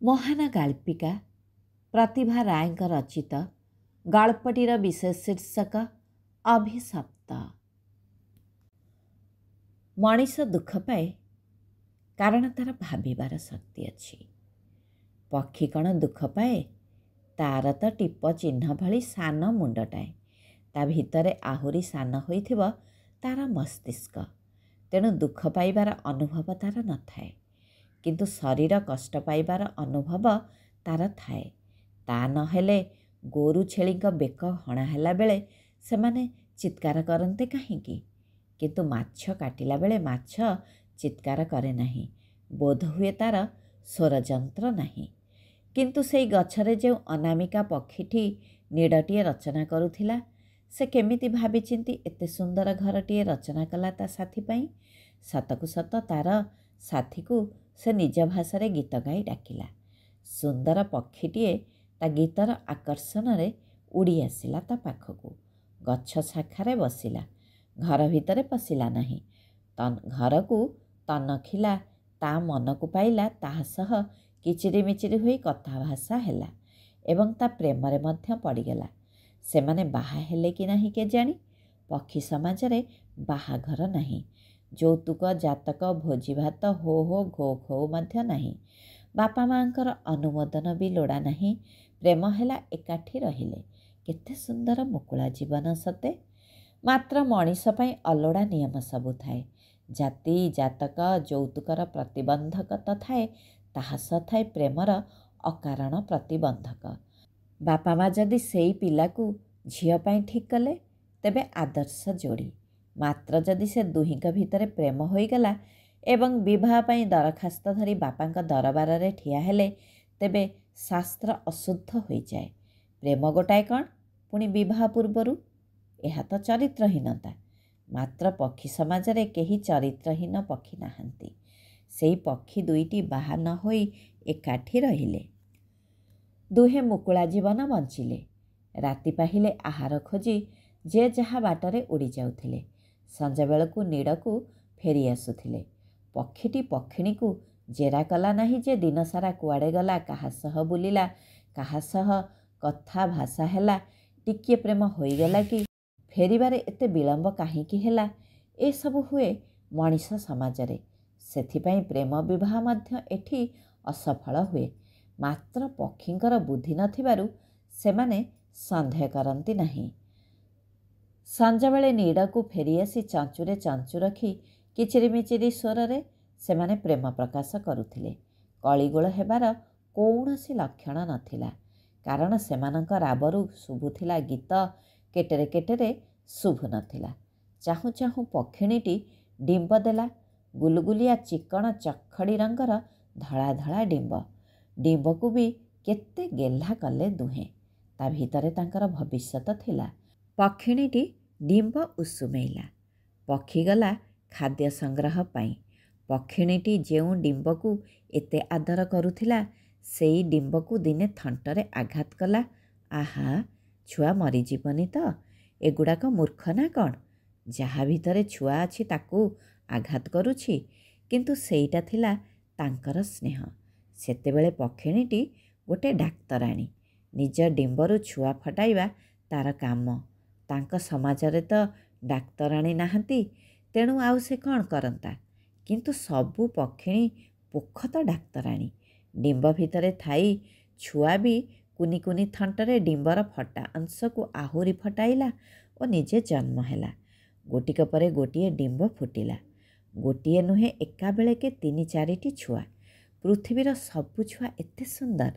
ମହାନ ଗାଳ୍ପିକା ପ୍ରତିଭା ରାୟଙ୍କ ରଚିତ ଗଳ୍ପଟିର ବିଶେଷ ଶୀର୍ଷକ ଅଭିଶପ୍ତ। ମଣିଷ ଦୁଃଖ ପାଏ କାରଣ ତାର ଭାବିବାର ଶକ୍ତି ଅଛି। ପକ୍ଷୀ କ'ଣ ଦୁଃଖ ପାଏ? ତାର ତ ଟିପ ଚିହ୍ନ ଭଳି ସାନ ମୁଣ୍ଡଟାଏ, ତା ଭିତରେ ଆହୁରି ସାନ ହୋଇଥିବ ତାର ମସ୍ତିଷ୍କ। ତେଣୁ ଦୁଃଖ ପାଇବାର ଅନୁଭବ ତାର ନଥାଏ, କିନ୍ତୁ ଶରୀର କଷ୍ଟ ପାଇବାର ଅନୁଭବ ତାର ଥାଏ। ତା ନହେଲେ ଗୋରୁ ଛେଳିଙ୍କ ବେକ ହଣା ହେଲା ବେଳେ ସେମାନେ ଚିତ୍କାର କରନ୍ତେ କାହିଁକି? କିନ୍ତୁ ମାଛ କାଟିଲା ବେଳେ ମାଛ ଚିତ୍କାର କରେ ନାହିଁ, ବୋଧହୁଏ ତାର ସ୍ୱରଯନ୍ତ୍ର ନାହିଁ। କିନ୍ତୁ ସେଇ ଗଛରେ ଯେଉଁ ଅନାମିକା ପକ୍ଷୀଟି ନୀଡ଼ଟିଏ ରଚନା କରୁଥିଲା, ସେ କେମିତି ଭାବିଚିନ୍ତି ଏତେ ସୁନ୍ଦର ଘରଟିଏ ରଚନା କଲା ତା ସାଥୀ ପାଇଁ। ସତକୁ ସତ ତାର ସାଥୀକୁ ସେ ନିଜ ଭାଷାରେ ଗୀତ ଗାଇ ଡାକିଲା। ସୁନ୍ଦର ପକ୍ଷୀଟିଏ ତା ଗୀତର ଆକର୍ଷଣରେ ଉଡ଼ି ଆସିଲା ତା ପାଖକୁ, ଗଛ ଶାଖାରେ ବସିଲା, ଘର ଭିତରେ ପଶିଲା ନାହିଁ। ଘରକୁ ତନଖିଲା, ତା ମନକୁ ପାଇଲା, ତାହା ସହ କିଚିରି ମିଚିରି ହୋଇ କଥାଭାଷା ହେଲା ଏବଂ ତା ପ୍ରେମରେ ମଧ୍ୟ ପଡ଼ିଗଲା। ସେମାନେ ବାହା ହେଲେ କି ନାହିଁ କେଜାଣି? ପକ୍ଷୀ ସମାଜରେ ବାହାଘର ନାହିଁ, ଯୌତୁକ ଜାତକ ଭୋଜିଭାତ ହୋ ହୋ ଘୋ ଘୋ ମଧ୍ୟ ନାହିଁ, ବାପା ମାଆଙ୍କର ଅନୁମୋଦନ ବି ଲୋଡ଼ା ନାହିଁ। ପ୍ରେମ ହେଲା ଏକାଠି ରହିଲେ। କେତେ ସୁନ୍ଦର ମୁକୁଳା ଜୀବନ ସତେ! ମାତ୍ର ମଣିଷ ପାଇଁ ଅଲୋଡ଼ା ନିୟମ ସବୁ ଥାଏ। ଜାତି ଜାତକ ଯୌତୁକର ପ୍ରତିବନ୍ଧକ ତ ଥାଏ, ତାହା ସହ ଥାଏ ପ୍ରେମର ଅକାରଣ ପ୍ରତିବନ୍ଧକ। ବାପା ମା ଯଦି ସେଇ ପିଲାକୁ ଝିଅ ପାଇଁ ଠିକ୍ କଲେ, ତେବେ ଆଦର୍ଶ ଯୋଡ଼ି। ମାତ୍ର ଯଦି ସେ ଦୁହିଁଙ୍କ ଭିତରେ ପ୍ରେମ ହୋଇଗଲା ଏବଂ ବିବାହ ପାଇଁ ଦରଖାସ୍ତ ଧରି ବାପାଙ୍କ ଦରବାରରେ ଠିଆ ହେଲେ, ତେବେ ଶାସ୍ତ୍ର ଅଶୁଦ୍ଧ ହୋଇଯାଏ। ପ୍ରେମ ଗୋଟାଏ କ'ଣ, ପୁଣି ବିବାହ ପୂର୍ବରୁ? ଏହା ତ ଚରିତ୍ରହୀନତା। ମାତ୍ର ପକ୍ଷୀ ସମାଜରେ କେହି ଚରିତ୍ରହୀନ ପକ୍ଷୀ ନାହାନ୍ତି। ସେଇ ପକ୍ଷୀ ଦୁଇଟି ବାହା ନ ହୋଇ ଏକାଠି ରହିଲେ। ଦୁହେଁ ମୁକୁଳା ଜୀବନ ବଞ୍ଚିଲେ। ରାତି ପାହିଲେ ଆହାର ଖୋଜି ଯେ ଯାହା ବାଟରେ ଉଡ଼ି ଯାଉଥିଲେ। ସଞ୍ଜବେଳକୁ ନୀଡ଼କୁ ଫେରି ଆସୁଥିଲେ। ପକ୍ଷୀଟି ପକ୍ଷିଣୀକୁ ଜେରା କଲା ନାହିଁ ଯେ ଦିନସାରା କୁଆଡ଼େ ଗଲା, କାହା ସହ ବୁଲିଲା, କାହା ସହ କଥା ଭାଷା ହେଲା, ଟିକିଏ ପ୍ରେମ ହୋଇଗଲା କି, ଫେରିବାରେ ଏତେ ବିଳମ୍ବ କାହିଁକି ହେଲା। ଏସବୁ ହୁଏ ମଣିଷ ସମାଜରେ। ସେଥିପାଇଁ ପ୍ରେମ ବିବାହ ମଧ୍ୟ ଏଠି ଅସଫଳ ହୁଏ। ମାତ୍ର ପକ୍ଷୀଙ୍କର ବୁଦ୍ଧି ନଥିବାରୁ ସେମାନେ ସନ୍ଦେହ କରନ୍ତି ନାହିଁ। ସଞ୍ଜବେଳେ ନୀଡ଼କୁ ଫେରିଆସି ଚଞ୍ଚୁରେ ଚଞ୍ଚୁ ରଖି କିଚିରି ମିଚିରି ସ୍ୱରରେ ସେମାନେ ପ୍ରେମ ପ୍ରକାଶ କରୁଥିଲେ। କଳିଗୋଳ ହେବାର କୌଣସି ଲକ୍ଷଣ ନଥିଲା, କାରଣ ସେମାନଙ୍କ ରାବରୁ ଶୁଭୁଥିଲା ଗୀତ, କେଟରେ କେଟରେ ଶୁଭୁ ନଥିଲା। ଚାହୁଁ ଚାହୁଁ ପକ୍ଷିଣୀଟି ଡିମ୍ବ ଦେଲା। ଗୁଲଗୁଲିଆ ଚିକ୍କଣ ଚଖଡ଼ି ରଙ୍ଗର ଧଳା ଧଳା ଡିମ୍ବ। ଡିମ୍ବକୁ ବି କେତେ ଗେହ୍ଲା କଲେ ଦୁହେଁ। ତା ଭିତରେ ତାଙ୍କର ଭବିଷ୍ୟତ ଥିଲା। ପକ୍ଷିଣୀଟି ଡିମ୍ବ ଉଷୁମେଇଲା। ପକ୍ଷୀ ଗଲା ଖାଦ୍ୟ ସଂଗ୍ରହ ପାଇଁ। ପକ୍ଷିଣୀଟି ଯେଉଁ ଡିମ୍ବକୁ ଏତେ ଆଦର କରୁଥିଲା, ସେଇ ଡିମ୍ବକୁ ଦିନେ ଥଣ୍ଟରେ ଆଘାତ କଲା। ଆହା, ଛୁଆ ମରିଯିବନି ତ? ଏଗୁଡ଼ାକ ମୂର୍ଖ ନା କ'ଣ? ଯାହା ଭିତରେ ଛୁଆ ଅଛି ତାକୁ ଆଘାତ କରୁଛି। କିନ୍ତୁ ସେଇଟା ଥିଲା ତାଙ୍କର ସ୍ନେହ। ସେତେବେଳେ ପକ୍ଷିଣୀଟି ଗୋଟେ ଡାକ୍ତରାଣୀ। ନିଜ ଡିମ୍ବରୁ ଛୁଆ ଫଟାଇବା ତାର କାମ। ତାଙ୍କ ସମାଜରେ ତ ଡାକ୍ତରାଣୀ ନାହାନ୍ତି, ତେଣୁ ଆଉ ସେ କ'ଣ କରନ୍ତା? କିନ୍ତୁ ସବୁ ପକ୍ଷିଣୀ ପୋଖତ ଡାକ୍ତରାଣୀ। ଡିମ୍ବ ଭିତରେ ଥାଇ ଛୁଆ ବି କୁନି କୁନି ଥଣ୍ଟରେ ଡିମ୍ବର ଫଟା ଅଂଶକୁ ଆହୁରି ଫଟାଇଲା ଓ ନିଜେ ଜନ୍ମ ହେଲା। ଗୋଟିକ ପରେ ଗୋଟିଏ ଡିମ୍ବ ଫୁଟିଲା। ଗୋଟିଏ ନୁହେଁ, ଏକାବେଳକେ 3-4ଟି ଛୁଆ। ପୃଥିବୀର ସବୁ ଛୁଆ ଏତେ ସୁନ୍ଦର।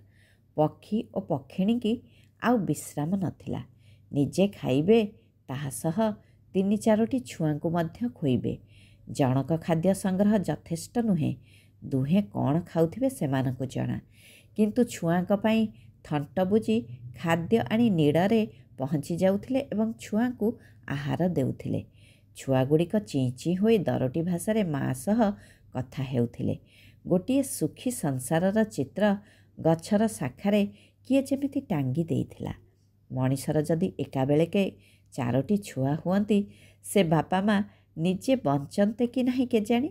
ପକ୍ଷୀ ଓ ପକ୍ଷିଣୀକି ଆଉ ବିଶ୍ରାମ ନଥିଲା। ନିଜେ ଖାଇବେ, ତାହା ସହ 3-4ଟି ଛୁଆଙ୍କୁ ମଧ୍ୟ ଖୋଇବେ। ଜଣକ ଖାଦ୍ୟ ସଂଗ୍ରହ ଯଥେଷ୍ଟ ନୁହେଁ। ଦୁହେଁ କ'ଣ ଖାଉଥିବେ ସେମାନଙ୍କୁ ଜଣା। କିନ୍ତୁ ଛୁଆଙ୍କ ପାଇଁ ଥଣ୍ଟ ବୁଜି ଖାଦ୍ୟ ଆଣି ନୀଡ଼ରେ ପହଞ୍ଚି ଯାଉଥିଲେ ଏବଂ ଛୁଆଙ୍କୁ ଆହାର ଦେଉଥିଲେ। ଛୁଆଗୁଡ଼ିକ ଚିଁ ଚିଁ ହୋଇ ଦରଟି ଭାଷାରେ ମା' ସହ କଥା ହେଉଥିଲେ। ଗୋଟିଏ ସୁଖୀ ସଂସାରର ଚିତ୍ର ଗଛର ଶାଖାରେ କିଏ ଯେମିତି ଟାଙ୍ଗି ଦେଇଥିଲା। ମଣିଷର ଯଦି ଏକାବେଳକେ 4ଟି ଛୁଆ ହୁଅନ୍ତି, ସେ ବାପା ମା' ନିଜେ ବଞ୍ଚନ୍ତେ କି ନାହିଁ କେଜାଣି?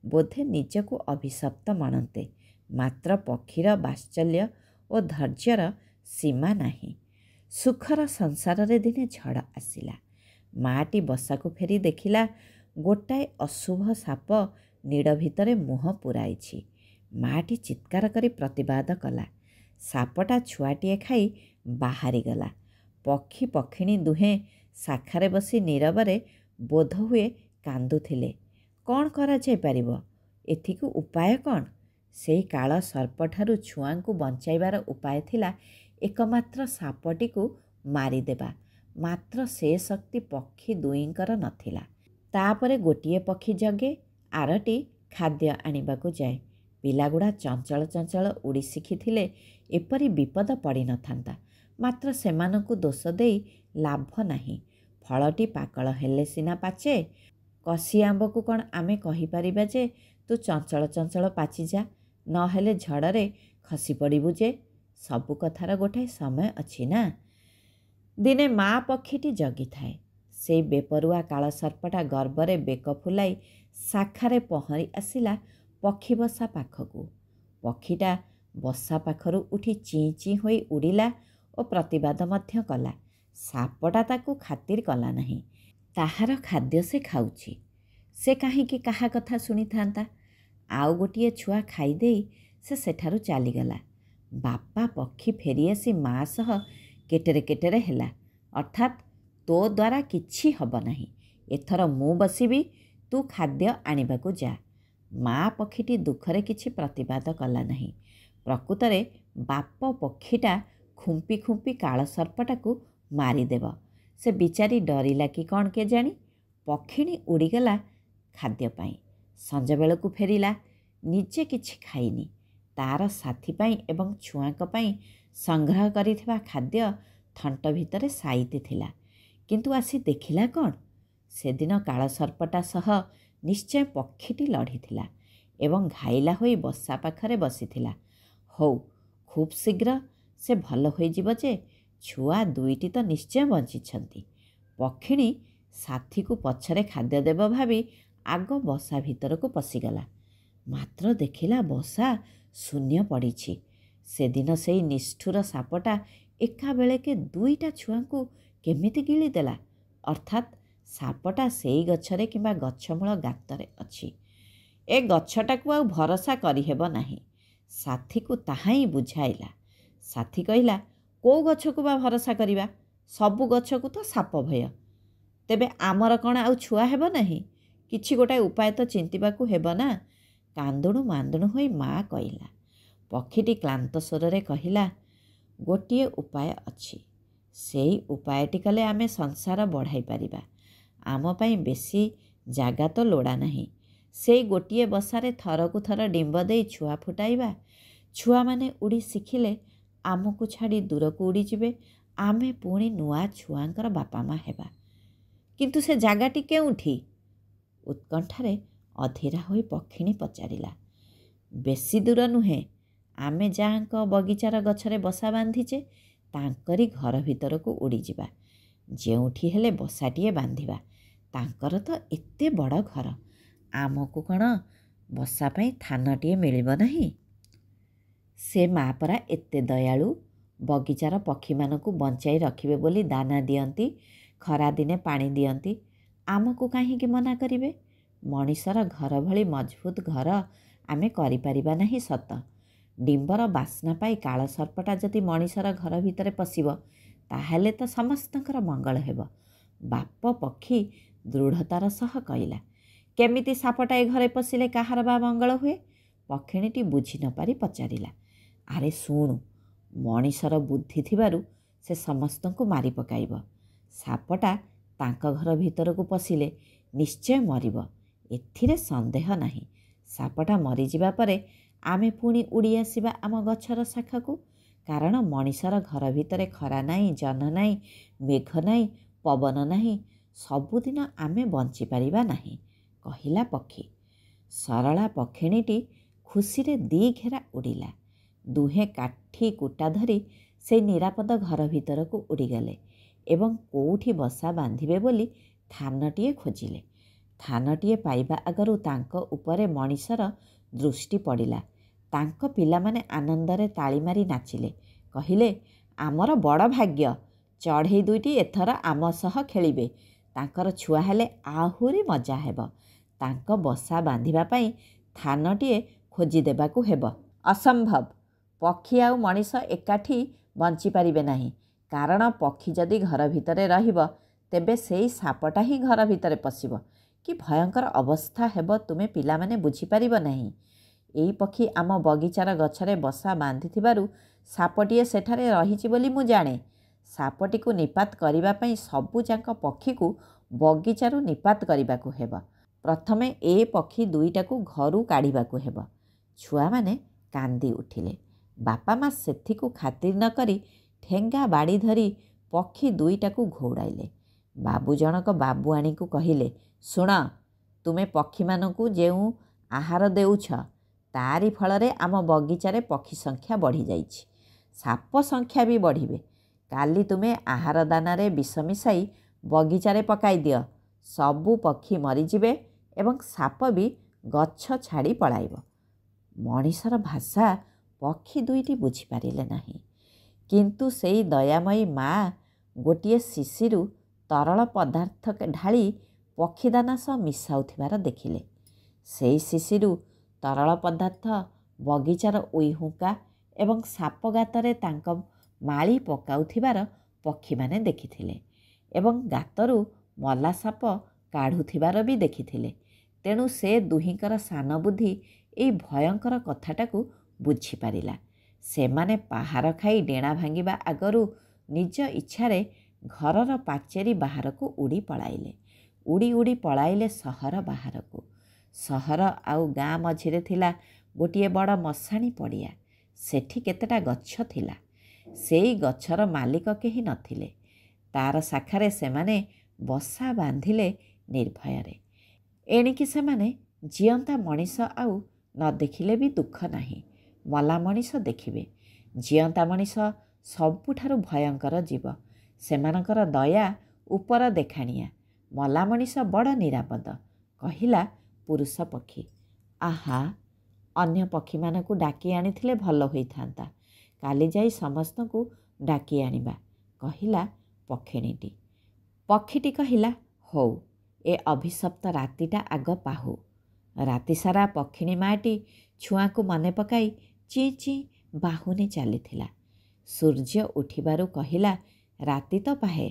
ବୋଧେ ନିଜକୁ ଅଭିଶପ୍ତ ମଣନ୍ତେ। ମାତ୍ର ପକ୍ଷୀର ବାତ୍ସଲ୍ୟ ଓ ଧୈର୍ଯ୍ୟର ସୀମା ନାହିଁ। ସୁଖର ସଂସାରରେ ଦିନେ ଝଡ଼ ଆସିଲା। ମାଆଟି ବସାକୁ ଫେରି ଦେଖିଲା ଗୋଟାଏ ଅଶୁଭ ସାପ ନିଡ଼ ଭିତରେ ମୁହଁ ପୂରାଇଛି। ମାଆଟି ଚିତ୍କାର କରି ପ୍ରତିବାଦ କଲା। ସାପଟା ଛୁଆଟିଏ ଖାଇ ବାହାରିଗଲା। ପକ୍ଷୀ ପକ୍ଷିଣୀ ଦୁହେଁ ଶାଖାରେ ବସି ନୀରବରେ ବୋଧହୁଏ କାନ୍ଦୁଥିଲେ। କ'ଣ କରାଯାଇପାରିବ? ଏଥିକୁ ଉପାୟ କ'ଣ? ସେଇ କାଳ ସର୍ପଠାରୁ ଛୁଆଙ୍କୁ ବଞ୍ଚାଇବାର ଉପାୟ ଥିଲା ଏକମାତ୍ର ସାପଟିକୁ ମାରିଦେବା। ମାତ୍ର ସେ ଶକ୍ତି ପକ୍ଷୀ ଦୁଇଙ୍କର ନଥିଲା। ତାପରେ ଗୋଟିଏ ପକ୍ଷୀ ଜଗେ, ଆରଟି ଖାଦ୍ୟ ଆଣିବାକୁ ଯାଏ। ପିଲାଗୁଡ଼ା ଚଞ୍ଚଳ ଚଞ୍ଚଳ ଉଡ଼ି ଶିଖିଥିଲେ ଏପରି ବିପଦ ପଡ଼ିନଥାନ୍ତା। ମାତ୍ର ସେମାନଙ୍କୁ ଦୋଷ ଦେଇ ଲାଭ ନାହିଁ। ଫଳଟି ପାକଳ ହେଲେ ସିନା ପାଚେ। କଷି ଆମ୍ବକୁ କ'ଣ ଆମେ କହିପାରିବା ଯେ ତୁ ଚଞ୍ଚଳ ଚଞ୍ଚଳ ପାଚିଯା, ନହେଲେ ଝଡ଼ରେ ଖସି ପଡ଼ିବୁ ଯେ? ସବୁ କଥାର ଗୋଟାଏ ସମୟ ଅଛି ନା। ଦିନେ ମା ପକ୍ଷୀଟି ଜଗିଥାଏ। ସେଇ ବେପରୁଆ କାଳସର୍ପଟା ଗର୍ବରେ ବେକ ଫୁଲାଇ ଶାଖାରେ ପହଁରି ଆସିଲା ପକ୍ଷୀ ବସା ପାଖକୁ। ପକ୍ଷୀଟା ବସା ପାଖରୁ ଉଠି ଚିଁ ଚିଁ ହୋଇ ଉଡ଼ିଲା ଓ ପ୍ରତିବାଦ ମଧ୍ୟ କଲା। ସାପଟା ତାକୁ ଖାତିର କଲା ନାହିଁ। ତାହାର ଖାଦ୍ୟ ସେ ଖାଉଛି। ସେ କାହିଁକି କାହା କଥା ଶୁଣିଥାନ୍ତା? ଆଉ ଗୋଟିଏ ଛୁଆ ଖାଇଦେଇ ସେ ସେଠାରୁ ଚାଲିଗଲା। ବାପା ପକ୍ଷୀ ଫେରିଆସି ମା ସହ କେଟେରେ କେଟେରେ ହେଲା। ଅର୍ଥାତ୍ ତୋ ଦ୍ୱାରା କିଛି ହେବ ନାହିଁ। ଏଥର ମୁଁ ବସିବି, ତୁ ଖାଦ୍ୟ ଆଣିବାକୁ ଯା। ମା ପକ୍ଷୀଟି ଦୁଃଖରେ କିଛି ପ୍ରତିବାଦ କଲା ନାହିଁ। ପ୍ରକୃତରେ ବାପ ପକ୍ଷୀଟା ଖୁମ୍ପି ଖୁମ୍ପି କାଳସର୍ପଟାକୁ ମାରିଦେବ। ସେ ବିଚାରୀ ଡରିଲା କି କ'ଣ କେଜାଣି। ପକ୍ଷିଣୀ ଉଡ଼ିଗଲା ଖାଦ୍ୟ ପାଇଁ। ସଞ୍ଜବେଳକୁ ଫେରିଲା। ନିଜେ କିଛି ଖାଇନି। ତା'ର ସାଥୀ ପାଇଁ ଏବଂ ଛୁଆଙ୍କ ପାଇଁ ସଂଗ୍ରହ କରିଥିବା ଖାଦ୍ୟ ଥଣ୍ଟ ଭିତରେ ସାଇତି ଥିଲା। କିନ୍ତୁ ଆସି ଦେଖିଲା କ'ଣ? ସେଦିନ କାଳସର୍ପଟା ସହ ନିଶ୍ଚୟ ପକ୍ଷୀଟି ଲଢ଼ିଥିଲା ଏବଂ ଘାଇଲା ହୋଇ ବସା ପାଖରେ ବସିଥିଲା। ହଉ, ଖୁବ୍ ଶୀଘ୍ର ସେ ଭଲ ହୋଇଯିବ ଯେ ଛୁଆ ଦୁଇଟି ତ ନିଶ୍ଚୟ ବଞ୍ଚିଛନ୍ତି। ପକ୍ଷିଣୀ ସାଥୀକୁ ପଛରେ ଖାଦ୍ୟ ଦେବ ଭାବି ଆଗ ବସା ଭିତରକୁ ପଶିଗଲା। ମାତ୍ର ଦେଖିଲା ବସା ଶୂନ୍ୟ ପଡ଼ିଛି। ସେଦିନ ସେଇ ନିଷ୍ଠୁର ସାପଟା ଏକାବେଳକେ ଦୁଇଟା ଛୁଆଙ୍କୁ କେମିତି ଗିଳିଦେଲା? ଅର୍ଥାତ୍ ସାପଟା ସେଇ ଗଛରେ କିମ୍ବା ଗଛମୂଳ ଗାତରେ ଅଛି। ଏ ଗଛଟାକୁ ଆଉ ଭରସା କରିହେବ ନାହିଁ। ସାଥୀକୁ ତାହା ହିଁ ବୁଝାଇଲା। ସାଥୀ କହିଲା, କେଉଁ ଗଛକୁ ବା ଭରସା କରିବା? ସବୁ ଗଛକୁ ତ ସାପ ଭୟ। ତେବେ ଆମର କ'ଣ ଆଉ ଛୁଆ ହେବ ନାହିଁ? କିଛି ଗୋଟାଏ ଉପାୟ ତ ଚିନ୍ତିବାକୁ ହେବ ନା। କାନ୍ଦୁଣୁ ମାନ୍ଦୁଣୁ ହୋଇ ମା କହିଲା। ପକ୍ଷୀଟି କ୍ଳାନ୍ତ ସ୍ୱରରେ କହିଲା, ଗୋଟିଏ ଉପାୟ ଅଛି। ସେଇ ଉପାୟଟି କଲେ ଆମେ ସଂସାର ବଢ଼ାଇ ପାରିବା। ଆମ ପାଇଁ ବେଶୀ ଜାଗା ତ ଲୋଡ଼ା ନାହିଁ। ସେଇ ଗୋଟିଏ ବସାରେ ଥରକୁ ଥର ଡିମ୍ବ ଦେଇ ଛୁଆ ଫୁଟାଇବା। ଛୁଆମାନେ ଉଡ଼ି ଶିଖିଲେ ଆମକୁ ଛାଡ଼ି ଦୂରକୁ ଉଡ଼ିଯିବେ। ଆମେ ପୁଣି ନୂଆ ଛୁଆଙ୍କର ବାପା ମା ହେବା। କିନ୍ତୁ ସେ ଜାଗାଟି କେଉଁଠି? ଉତ୍କଣ୍ଠାରେ ଅଧୀରା ହୋଇ ପକ୍ଷିଣୀ ପଚାରିଲା। ବେଶୀ ଦୂର ନୁହେଁ। ଆମେ ଯାହାଙ୍କ ବଗିଚାର ଗଛରେ ବସା ବାନ୍ଧିଛେ ତାଙ୍କରି ଘର ଭିତରକୁ ଉଡ଼ିଯିବା। ଯେଉଁଠି ହେଲେ ବସାଟିଏ ବାନ୍ଧିବା। ତାଙ୍କର ତ ଏତେ ବଡ଼ ଘର, ଆମକୁ କ'ଣ ବସା ପାଇଁ ଥାନଟିଏ ମିଳିବ ନାହିଁ? ସେ ମା ପରା ଏତେ ଦୟାଳୁ। ବଗିଚାର ପକ୍ଷୀମାନଙ୍କୁ ବଞ୍ଚାଇ ରଖିବେ ବୋଲି ଦାନା ଦିଅନ୍ତି, ଖରାଦିନେ ପାଣି ଦିଅନ୍ତି। ଆମକୁ କାହିଁକି ମନା କରିବେ? ମଣିଷର ଘର ଭଳି ମଜବୁତ ଘର ଆମେ କରିପାରିବା ନାହିଁ ସତ। ଡିମ୍ବର ବାସ୍ନା ପାଇ କାଳସର୍ପଟା ଯଦି ମଣିଷର ଘର ଭିତରେ ପଶିବ ତାହେଲେ ତ ସମସ୍ତଙ୍କର ମଙ୍ଗଳ ହେବ। ବାପ ପକ୍ଷୀ ଦୃଢ଼ତାର ସହ କହିଲା। କେମିତି ସାପଟା ଏ ଘରେ ପଶିଲେ କାହାର ବା ମଙ୍ଗଳ ହୁଏ? ପକ୍ଷିଣୀଟି ବୁଝି ନ ପାରି ପଚାରିଲା। ଆରେ ଶୁଣୁ, ମଣିଷର ବୁଦ୍ଧି ଥିବାରୁ ସେ ସମସ୍ତଙ୍କୁ ମାରି ପକାଇବ। ସାପଟା ତାଙ୍କ ଘର ଭିତରକୁ ପଶିଲେ ନିଶ୍ଚୟ ମରିବ, ଏଥିରେ ସନ୍ଦେହ ନାହିଁ। ସାପଟା ମରିଯିବା ପରେ ଆମେ ପୁଣି ଉଡ଼ି ଆସିବା ଆମ ଗଛର ଶାଖାକୁ। କାରଣ ମଣିଷର ଘର ଭିତରେ ଖରା ନାହିଁ, ଜହ୍ନ ନାହିଁ, ମେଘ ନାହିଁ, ପବନ ନାହିଁ। ସବୁଦିନ ଆମେ ବଞ୍ଚିପାରିବା ନାହିଁ, କହିଲା ପକ୍ଷୀ। ସରଳା ପକ୍ଷିଣୀଟି ଖୁସିରେ ଦିଘେରା ଉଡ଼ିଲା। ଦୁହେଁ କାଠି କୁଟା ଧରି ସେଇ ନିରାପଦ ଘର ଭିତରକୁ ଉଡ଼ିଗଲେ ଏବଂ କେଉଁଠି ବସା ବାନ୍ଧିବେ ବୋଲି ଥାନଟିଏ ଖୋଜିଲେ। ଥାନଟିଏ ପାଇବା ଆଗରୁ ତାଙ୍କ ଉପରେ ମଣିଷର ଦୃଷ୍ଟି ପଡ଼ିଲା। ତାଙ୍କ ପିଲାମାନେ ଆନନ୍ଦରେ ତାଳି ମାରି ନାଚିଲେ। କହିଲେ, ଆମର ବଡ଼ ଭାଗ୍ୟ, ଚଢ଼େଇ ଦୁଇଟି ଏଥର ଆମ ସହ ଖେଳିବେ। ତାଙ୍କର ଛୁଆ ହେଲେ ଆହୁରି ମଜା ହେବ। ତାଙ୍କ ବସା ବାନ୍ଧିବା ପାଇଁ ଥାନଟିଏ ଖୋଜି ଦେବାକୁ ହେବ। ଅସମ୍ଭବ। ପକ୍ଷୀ ଆଉ ମଣିଷ ଏକାଠି ବଞ୍ଚିପାରିବେ ନାହିଁ। କାରଣ ପକ୍ଷୀ ଯଦି ଘର ଭିତରେ ରହିବ, ତେବେ ସେଇ ସାପଟା ହିଁ ଘର ଭିତରେ ପଶିବ। କି ଭୟଙ୍କର ଅବସ୍ଥା ହେବ ତୁମେ ପିଲାମାନେ ବୁଝିପାରିବ ନାହିଁ। ଏଇ ପକ୍ଷୀ ଆମ ବଗିଚାର ଗଛରେ ବସା ବାନ୍ଧିଥିବାରୁ ସାପଟିଏ ସେଠାରେ ରହିଛି ବୋଲି ମୁଁ ଜାଣେ। ସାପଟିକୁ ନିପାତ କରିବା ପାଇଁ ସବୁଯାକ ପକ୍ଷୀକୁ ବଗିଚାରୁ ନିପାତ କରିବାକୁ ହେବ। ପ୍ରଥମେ ଏ ପକ୍ଷୀ ଦୁଇଟାକୁ ଘରୁ କାଢ଼ିବାକୁ ହେବ। ଛୁଆମାନେ କାନ୍ଦି ଉଠିଲେ। ବାପା ମା ସେଥିକୁ ଖାତିର ନ କରି ଠେଙ୍ଗା ବାଡ଼ି ଧରି ପକ୍ଷୀ ଦୁଇଟାକୁ ଘଉଡ଼ାଇଲେ। ବାବୁ ଜଣକ ବାବୁଆଣୀକୁ କହିଲେ, ଶୁଣ, ତୁମେ ପକ୍ଷୀମାନଙ୍କୁ ଯେଉଁ ଆହାର ଦେଉଛ, ତାରି ଫଳରେ ଆମ ବଗିଚାରେ ପକ୍ଷୀ ସଂଖ୍ୟା ବଢ଼ିଯାଇଛି। ସାପ ସଂଖ୍ୟା ବି ବଢ଼ିବେ। କାଲି ତୁମେ ଆହାର ଦାନାରେ ବିଷ ମିଶାଇ ବଗିଚାରେ ପକାଇ ଦିଅ। ସବୁ ପକ୍ଷୀ ମରିଯିବେ ଏବଂ ସାପ ବି ଗଛ ଛାଡ଼ି ପଳାଇବ। ମଣିଷର ଭାଷା ପକ୍ଷୀ ଦୁଇଟି ବୁଝିପାରିଲେ ନାହିଁ। କିନ୍ତୁ ସେଇ ଦୟାମୟୀ ମା ଗୋଟିଏ ଶିଶିରୁ ତରଳ ପଦାର୍ଥ ଢାଳି ପକ୍ଷୀଦାନା ସହ ମିଶାଉଥିବାର ଦେଖିଲେ। ସେଇ ଶିଶିରୁ ତରଳ ପଦାର୍ଥ ବଗିଚାର ଉଇହୁଙ୍କା ଏବଂ ସାପ ଗାତରେ ତାଙ୍କ ମାଳି ପକାଉଥିବାର ପକ୍ଷୀମାନେ ଦେଖିଥିଲେ ଏବଂ ଗାତରୁ ମଲା ସାପ କାଢ଼ୁଥିବାର ବି ଦେଖିଥିଲେ। ତେଣୁ ସେ ଦୁହିଁଙ୍କର ସାନ ବୁଦ୍ଧି ଏଇ ଭୟଙ୍କର କଥାଟାକୁ ବୁଝିପାରିଲା। ସେମାନେ ପାହାର ଖାଇ ଡେଣା ଭାଙ୍ଗିବା ଆଗରୁ ନିଜ ଇଚ୍ଛାରେ ଘରର ପାଚେରୀ ବାହାରକୁ ଉଡ଼ି ପଳାଇଲେ। ଉଡ଼ି ଉଡ଼ି ପଳାଇଲେ ସହର ବାହାରକୁ। ସହର ଆଉ ଗାଁ ମଝିରେ ଥିଲା ଗୋଟିଏ ବଡ଼ ମଶାଣି ପଡ଼ିଆ। ସେଠି କେତେଟା ଗଛ ଥିଲା। ସେଇ ଗଛର ମାଲିକ କେହି ନଥିଲେ। ତାର ଶାଖାରେ ସେମାନେ ବସା ବାନ୍ଧିଲେ ନିର୍ଭୟରେ। ଏଣିକି ସେମାନେ ଜିଅନ୍ତା ମଣିଷ ଆଉ ନ ଦେଖିଲେ ବି ଦୁଃଖ ନାହିଁ। ମଲା ମଣିଷ ଦେଖିବେ। ଜିଅନ୍ତା ମଣିଷ ସବୁଠାରୁ ଭୟଙ୍କର ଜୀବ। ସେମାନଙ୍କର ଦୟା ଉପର ଦେଖାଣିଆ। ମଲା ମଣିଷ ବଡ଼ ନିରାପଦ। କହିଲା ପୁରୁଷ ପକ୍ଷୀ। ଆହା, ଅନ୍ୟ ପକ୍ଷୀମାନଙ୍କୁ ଡାକି ଆଣିଥିଲେ ଭଲ ହୋଇଥାନ୍ତା। କାଲି ଯାଇ ସମସ୍ତଙ୍କୁ ଡାକି ଆଣିବା, କହିଲା ପକ୍ଷିଣୀଟି। ପକ୍ଷୀଟି କହିଲା, ହଉ, ଏ ଅଭିଶପ୍ତ ରାତିଟା ଆଗ ପାହୁ। ରାତିସାରା ପକ୍ଷିଣୀ ମାଟି ଛୁଆଙ୍କୁ ମନେ ପକାଇ ଚିଁ ଚିଁ ବାହୁନି ଚାଲିଥିଲା। ସୂର୍ଯ୍ୟ ଉଠିବାରୁ କହିଲା, ରାତି ତ ପାହେ,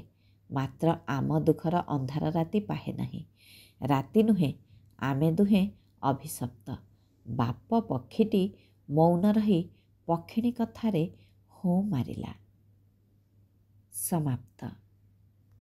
ମାତ୍ର ଆମ ଦୁଃଖର ଅନ୍ଧାର ରାତି ପାହେ ନାହିଁ। ରାତି ନୁହେଁ, ଆମେ ଦୁହେଁ ଅଭିଶପ୍ତ। ବାପ ପକ୍ଷୀଟି ମୌନ ରହି ପକ୍ଷିଣୀ କଥାରେ ହୋ ମାରିଲା। ସମାପ୍ତ।